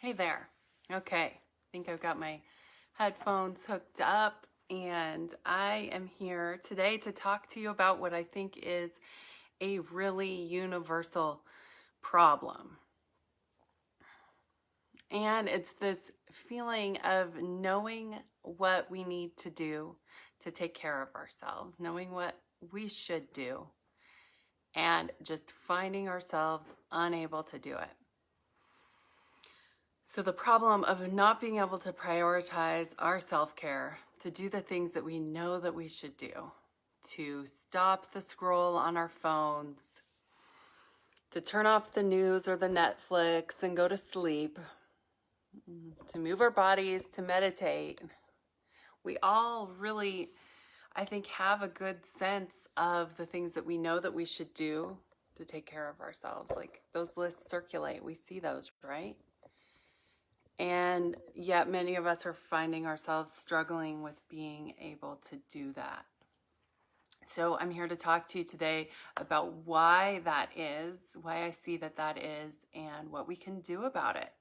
Hey there. Okay, I think I've got my headphones hooked up and I am here today to talk to you about what I think is a really universal problem. And it's this feeling of knowing what we need to do to take care of ourselves, knowing what we should do, and just finding ourselves unable to do it. So the problem of not being able to prioritize our self-care, to do the things that we know that we should do, to stop the scroll on our phones, to turn off the news or the Netflix and go to sleep, to move our bodies, to meditate. We all really, I think, have a good sense of the things that we know that we should do to take care of ourselves. Like those lists circulate, we see those, right? And yet many of us are finding ourselves struggling with being able to do that. So I'm here to talk to you today about why that is, why I see that that is, and what we can do about it.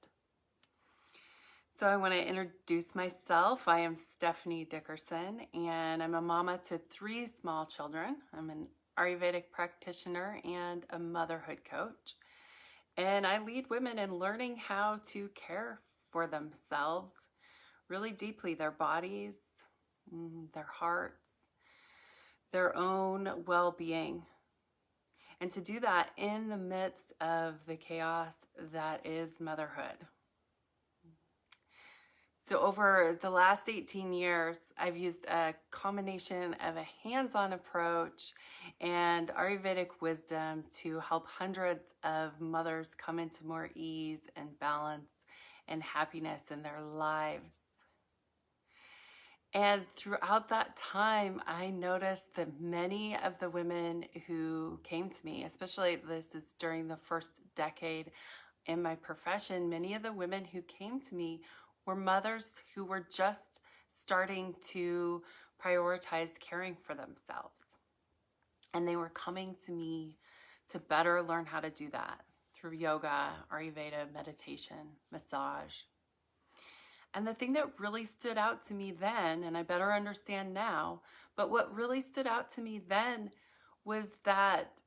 So I want to introduce myself. I am Stephanie Dickerson, and I'm a mama to 3 small children. I'm an Ayurvedic practitioner and a motherhood coach. And I lead women in learning how to care for themselves really deeply, their bodies, their hearts, their own well-being. And to do that in the midst of the chaos that is motherhood. So over the last 18 years, I've used a combination of a hands-on approach and Ayurvedic wisdom to help hundreds of mothers come into more ease and balance and happiness in their lives. And throughout that time, I noticed that many of the women who came to me, especially this is during the first decade in my profession, many of the women who came to me were mothers who were just starting to prioritize caring for themselves. And they were coming to me to better learn how to do that through yoga, Ayurveda, meditation, massage. And the thing that really stood out to me then, and I better understand now, but what really stood out to me then was that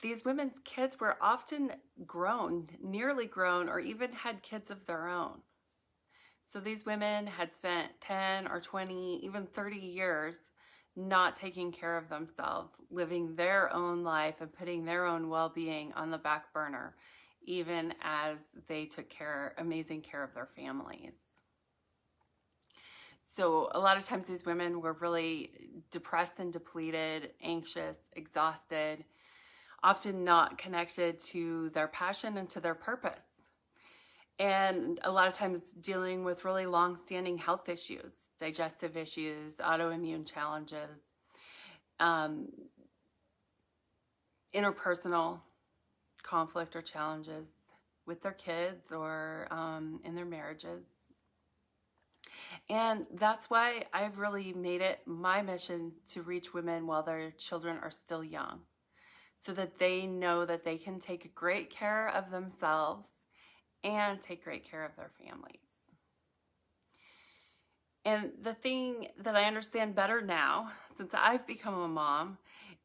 these women's kids were often grown, nearly grown, or even had kids of their own. So these women had spent 10 or 20, even 30 years not taking care of themselves, living their own life and putting their own well-being on the back burner, even as they took amazing care of their families. So a lot of times these women were really depressed and depleted, anxious, exhausted, often not connected to their passion and to their purpose. And a lot of times dealing with really long-standing health issues, digestive issues, autoimmune challenges, interpersonal conflict or challenges with their kids or in their marriages. And that's why I've really made it my mission to reach women while their children are still young, so that they know that they can take great care of themselves and take great care of their families. And the thing that I understand better now, since I've become a mom,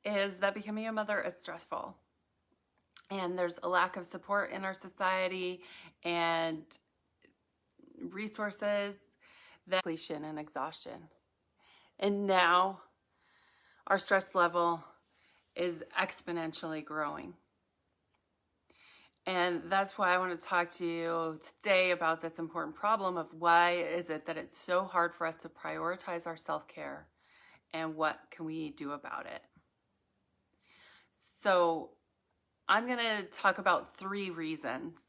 is that becoming a mother is stressful. And there's a lack of support in our society and resources, depletion and exhaustion. And now our stress level is exponentially growing. And that's why I want to talk to you today about this important problem of why is it that it's so hard for us to prioritize our self-care and what can we do about it. So I'm going to talk about 3 reasons.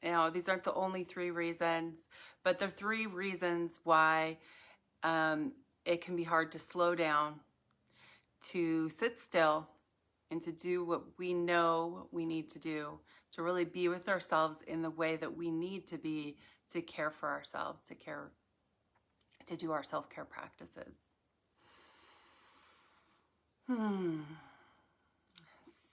You know, these aren't the only 3 reasons, but they're 3 reasons why it can be hard to slow down, to sit still, and to do what we know we need to do, to really be with ourselves in the way that we need to be to care for ourselves, to do our self-care practices.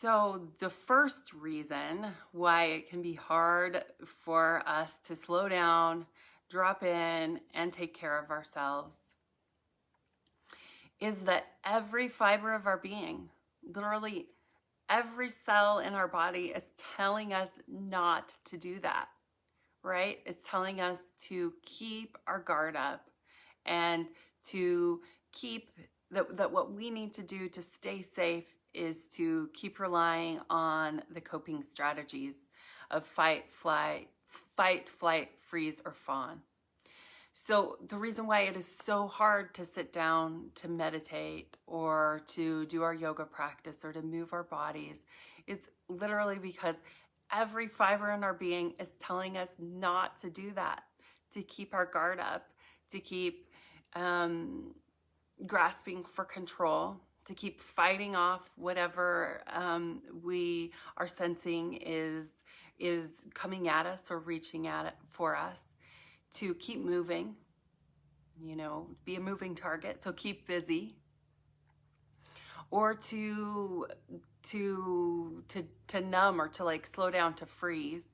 So the first reason why it can be hard for us to slow down, drop in, and take care of ourselves is that every fiber of our being, literally every cell in our body, is telling us not to do that, right? It's telling us to keep our guard up and to keep that what we need to do to stay safe is to keep relying on the coping strategies of fight, flight, freeze, or fawn. So the reason why it is so hard to sit down to meditate or to do our yoga practice or to move our bodies, it's literally because every fiber in our being is telling us not to do that, to keep our guard up, to keep grasping for control, to keep fighting off whatever we are sensing is coming at us or reaching at it for us, to keep moving, be a moving target, so keep busy, or to numb, or to like slow down, to freeze,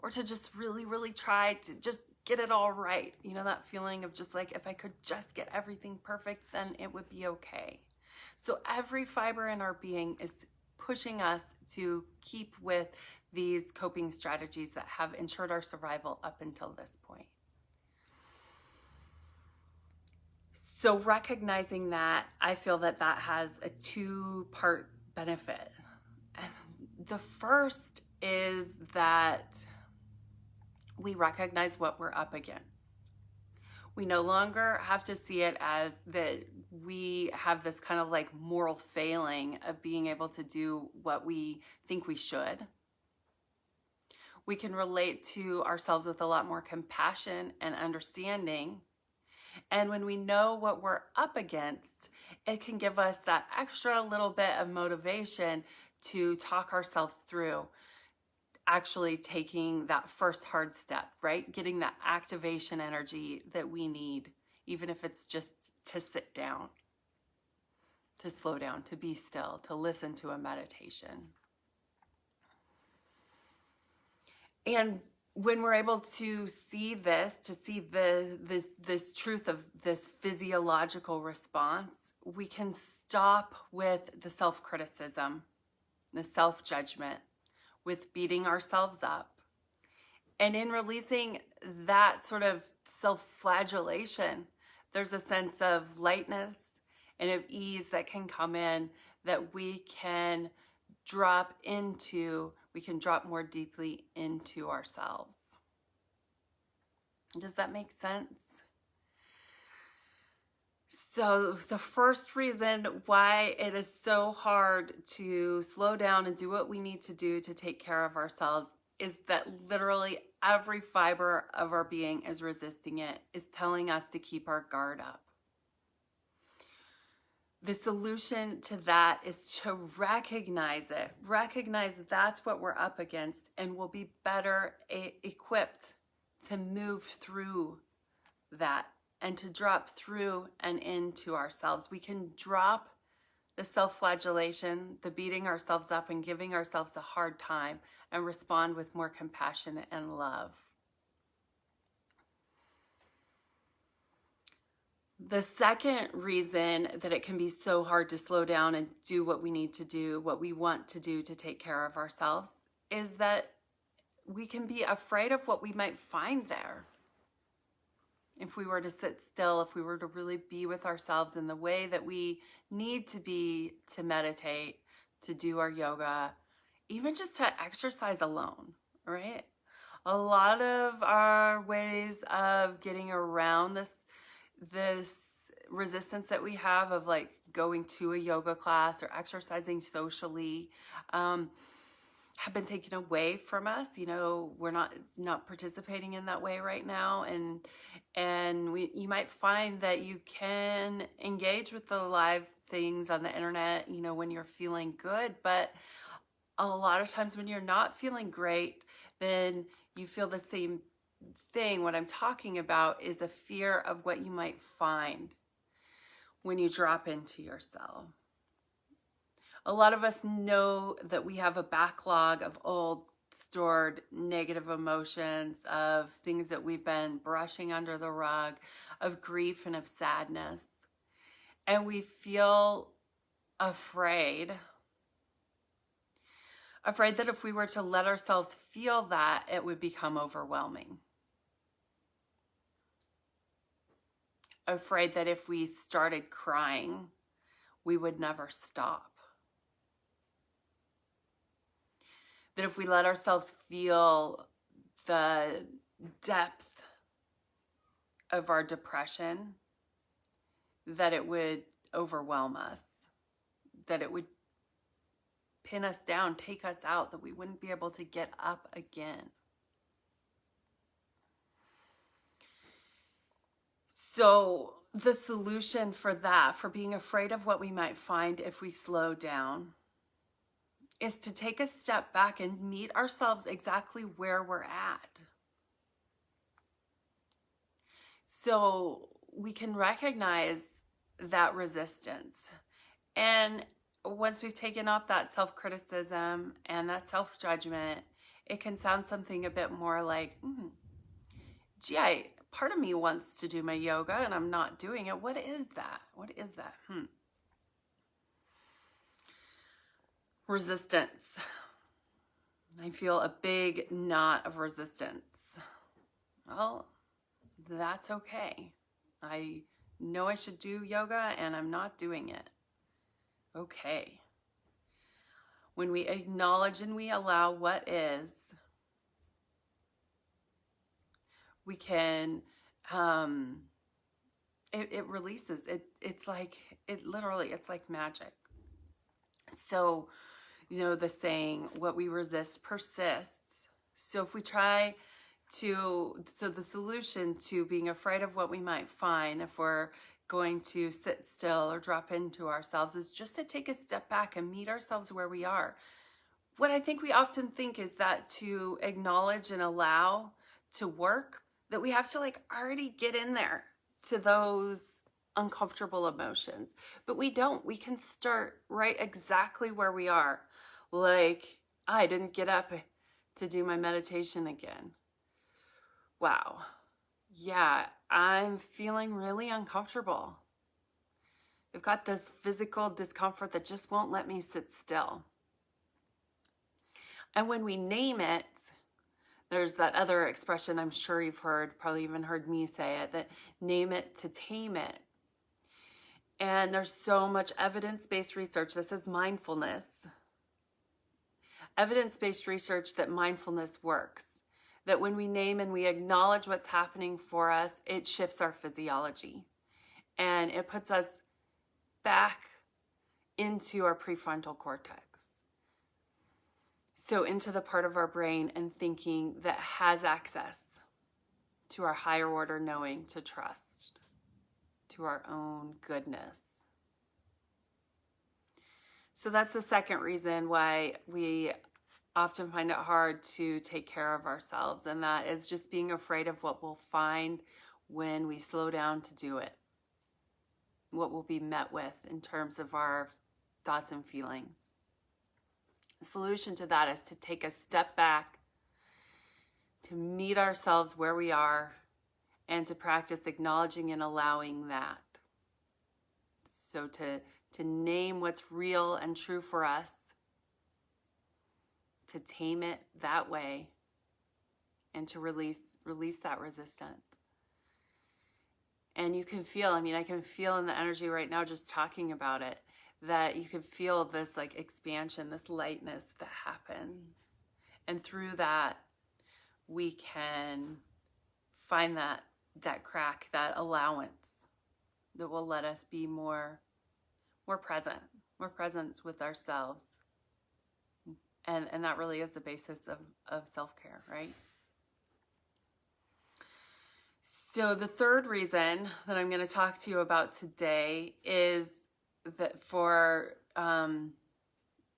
or to just really, really try to just get it all right. That feeling of just like, if I could just get everything perfect, then it would be okay. So every fiber in our being is pushing us to keep with these coping strategies that have ensured our survival up until this point. So recognizing that, I feel that has a two-part benefit. The first is that we recognize what we're up against. We no longer have to see it as that we have this kind of like moral failing of being able to do what we think we should. We can relate to ourselves with a lot more compassion and understanding. And when we know what we're up against, it can give us that extra little bit of motivation to talk ourselves through actually taking that first hard step, right? Getting that activation energy that we need, even if it's just to sit down, to slow down, to be still, to listen to a meditation. And when we're able to see this, to see this truth of this physiological response, we can stop with the self-criticism, the self-judgment, with beating ourselves up. And in releasing that sort of self-flagellation, there's a sense of lightness and of ease that can come in, that we can drop more deeply into ourselves. Does that make sense? So the first reason why it is so hard to slow down and do what we need to do to take care of ourselves is that literally every fiber of our being is resisting it, is telling us to keep our guard up. The solution to that is to recognize it. Recognize that's what we're up against, and we'll be better equipped to move through that and to drop through and into ourselves. We can drop the self-flagellation, the beating ourselves up and giving ourselves a hard time, and respond with more compassion and love. The second reason that it can be so hard to slow down and do what we need to do, what we want to do to take care of ourselves, is that we can be afraid of what we might find there. If we were to sit still, if we were to really be with ourselves in the way that we need to be to meditate, to do our yoga, even just to exercise alone, right? A lot of our ways of getting around this resistance that we have of like going to a yoga class or exercising socially have been taken away from us. We're not participating in that way right now, and you might find that you can engage with the live things on the internet, when you're feeling good, but a lot of times when you're not feeling great, then you feel the same thing. What I'm talking about is a fear of what you might find when you drop into yourself. A lot of us know that we have a backlog of old stored negative emotions, of things that we've been brushing under the rug, of grief and of sadness. And we feel afraid that if we were to let ourselves feel that, it would become overwhelming. Afraid that if we started crying, we would never stop. That if we let ourselves feel the depth of our depression, that it would overwhelm us, that it would pin us down, take us out, that we wouldn't be able to get up again. So the solution for that, for being afraid of what we might find if we slow down, is to take a step back and meet ourselves exactly where we're at. So we can recognize that resistance. And once we've taken off that self-criticism and that self-judgment, it can sound something a bit more like, gee, part of me wants to do my yoga and I'm not doing it. What is that? What is that? Resistance. I feel a big knot of resistance. Well, that's okay. I know I should do yoga and I'm not doing it. Okay. When we acknowledge and we allow what is, we can, it releases. It's like magic. So, the saying, what we resist persists. So if we try so the solution to being afraid of what we might find if we're going to sit still or drop into ourselves, is just to take a step back and meet ourselves where we are. What I think we often think is that to acknowledge and allow to work, that we have to already get in there to those uncomfortable emotions. But we don't. We can start right exactly where we are. I didn't get up to do my meditation again. Wow. Yeah, I'm feeling really uncomfortable. I've got this physical discomfort that just won't let me sit still. And when we name it, there's that other expression I'm sure you've heard, probably even heard me say it, that name it to tame it. And there's so much evidence-based research. This is mindfulness. Evidence-based research that mindfulness works. That when we name and we acknowledge what's happening for us, it shifts our physiology. And it puts us back into our prefrontal cortex. So into the part of our brain and thinking that has access to our higher order knowing, to trust, to our own goodness. So that's the second reason why we often find it hard to take care of ourselves, and that is just being afraid of what we'll find when we slow down to do it. What we'll be met with in terms of our thoughts and feelings. The solution to that is to take a step back, to meet ourselves where we are, and to practice acknowledging and allowing that. So to name what's real and true for us, to tame it that way, and to release that resistance. And you can feel, I can feel in the energy right now just talking about it, that you can feel this expansion, this lightness that happens. And through that, we can find that crack, that allowance that will let us be more present with ourselves. And that really is the basis of self-care, right? So the third reason that I'm going to talk to you about today is that for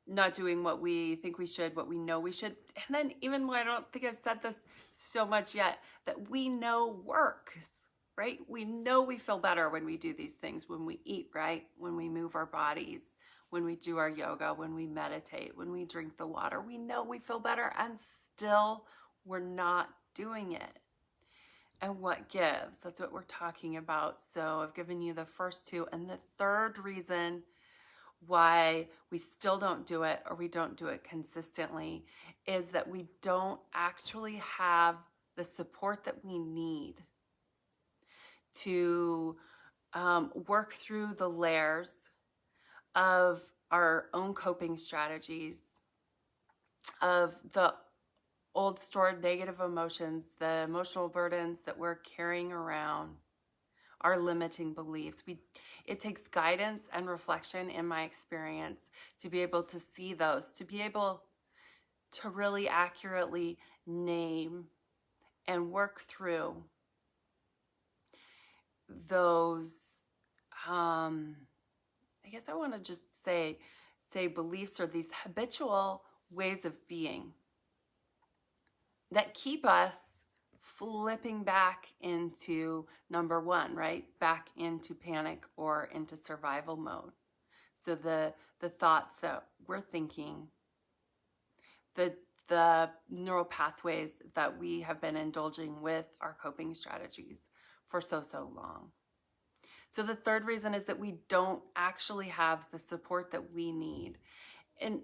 not doing what we think we should, what we know we should, and then even more, I don't think I've said this so much yet, that we know works, right? We know we feel better when we do these things, when we eat right, when we move our bodies, when we do our yoga, when we meditate, when we drink the water. We know we feel better, and still we're not doing it. And what gives? That's what we're talking about. So I've given you the first two. And the third reason why we still don't do it, or we don't do it consistently, is that we don't actually have the support that we need to work through the layers of our own coping strategies, of the old stored negative emotions, the emotional burdens that we're carrying around, our limiting beliefs. It takes guidance and reflection, in my experience, to be able to see those, to be able to really accurately name and work through those, I guess I want to just say beliefs, or these habitual ways of being that keep us flipping back into number one, right? Back into panic or into survival mode. So the thoughts that we're thinking, the neural pathways that we have been indulging with our coping strategies for so long. So the third reason is that we don't actually have the support that we need. And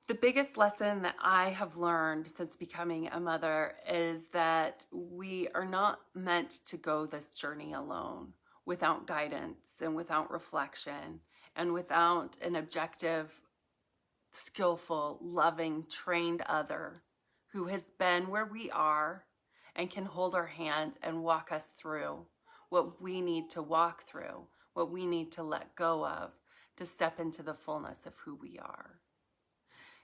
the biggest lesson that I have learned since becoming a mother is that we are not meant to go this journey alone, without guidance and without reflection and without an objective, skillful, loving, trained other who has been where we are and can hold our hand and walk us through what we need to walk through, what we need to let go of to step into the fullness of who we are.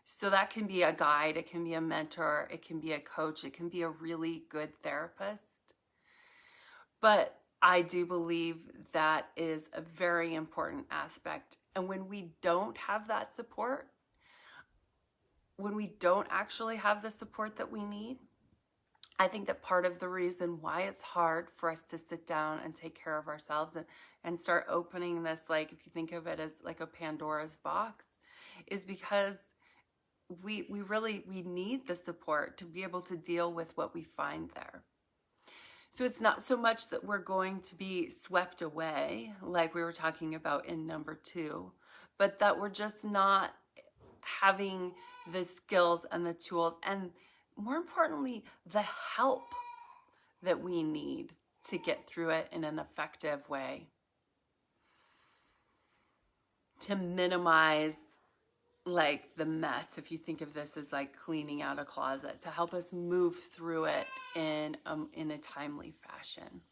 So that can be a guide, it can be a mentor, it can be a coach, it can be a really good therapist. But I do believe that is a very important aspect. And when we don't have that support, when we don't actually have the support that we need, I think that part of the reason why it's hard for us to sit down and take care of ourselves and start opening this, like, if you think of it as like a Pandora's box, is because we need the support to be able to deal with what we find there. So it's not so much that we're going to be swept away, like we were talking about in number 2, but that we're just not having the skills and the tools, and more importantly, the help that we need to get through it in an effective way, to minimize like the mess, if you think of this as like cleaning out a closet, to help us move through it in a timely fashion.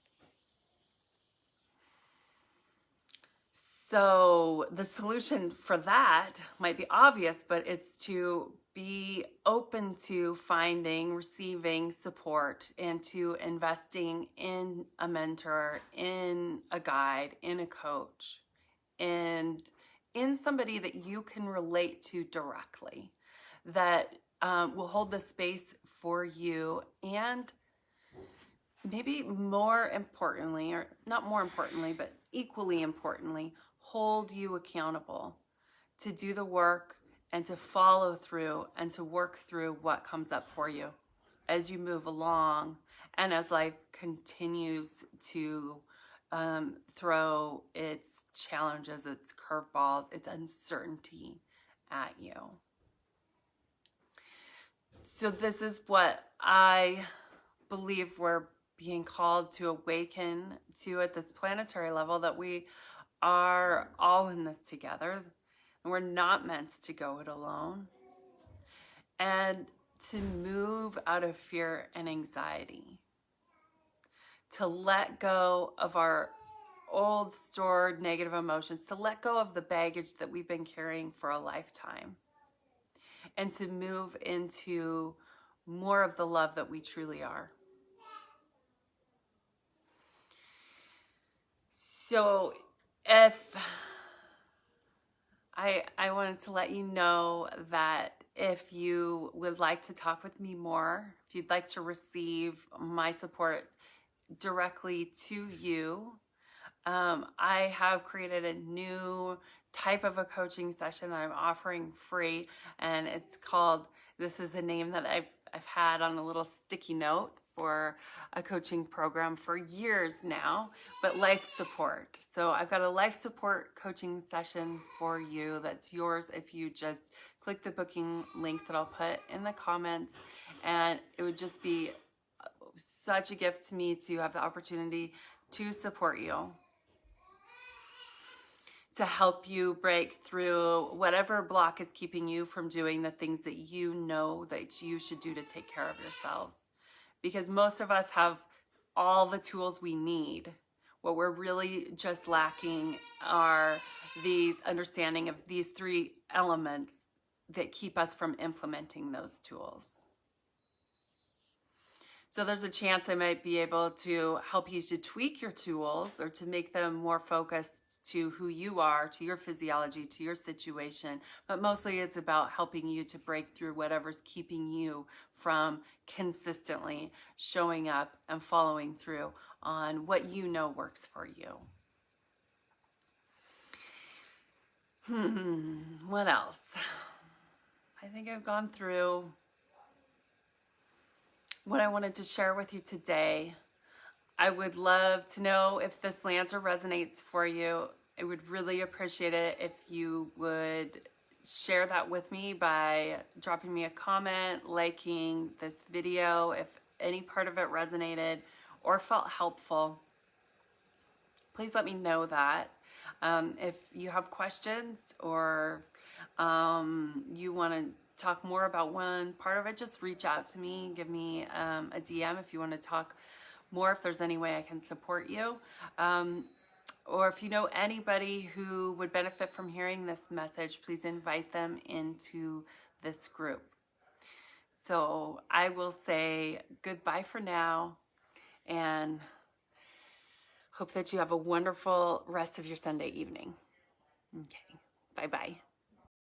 So the solution for that might be obvious, but it's to be open to finding, receiving support, and to investing in a mentor, in a guide, in a coach, and in somebody that you can relate to directly, that will hold the space for you, and maybe more importantly, or not more importantly, but equally importantly, hold you accountable to do the work and to follow through and to work through what comes up for you as you move along and as life continues to throw its challenges, its curveballs, its uncertainty at you. So this is what I believe we're being called to awaken to at this planetary level, that we are all in this together and we're not meant to go it alone, and to move out of fear and anxiety, to let go of our old stored negative emotions, to let go of the baggage that we've been carrying for a lifetime, and to move into more of the love that we truly are. So if I wanted to let you know that if you would like to talk with me more, if you'd like to receive my support directly to you, I have created a new type of a coaching session that I'm offering free, and it's called, this is a name that I've had on a little sticky note for a coaching program for years now, but life support. So I've got a life support coaching session for you that's yours if you just click the booking link that I'll put in the comments, and it would just be such a gift to me to have the opportunity to support you, to help you break through whatever block is keeping you from doing the things that you know that you should do to take care of yourselves. Because most of us have all the tools we need. What we're really just lacking are these understanding of these three elements that keep us from implementing those tools. So there's a chance I might be able to help you to tweak your tools or to make them more focused to who you are, to your physiology, to your situation. But mostly it's about helping you to break through whatever's keeping you from consistently showing up and following through on what you know works for you. What else? I think I've gone through what I wanted to share with you today. I would love to know if this lands or resonates for you. I would really appreciate it if you would share that with me by dropping me a comment, liking this video, if any part of it resonated or felt helpful. Please let me know that. If you have questions or you want to talk more about one part of it, just reach out to me, give me a DM if you want to talk more, if there's any way I can support you. Or if you know anybody who would benefit from hearing this message, please invite them into this group. So I will say goodbye for now and hope that you have a wonderful rest of your Sunday evening. Okay, bye-bye.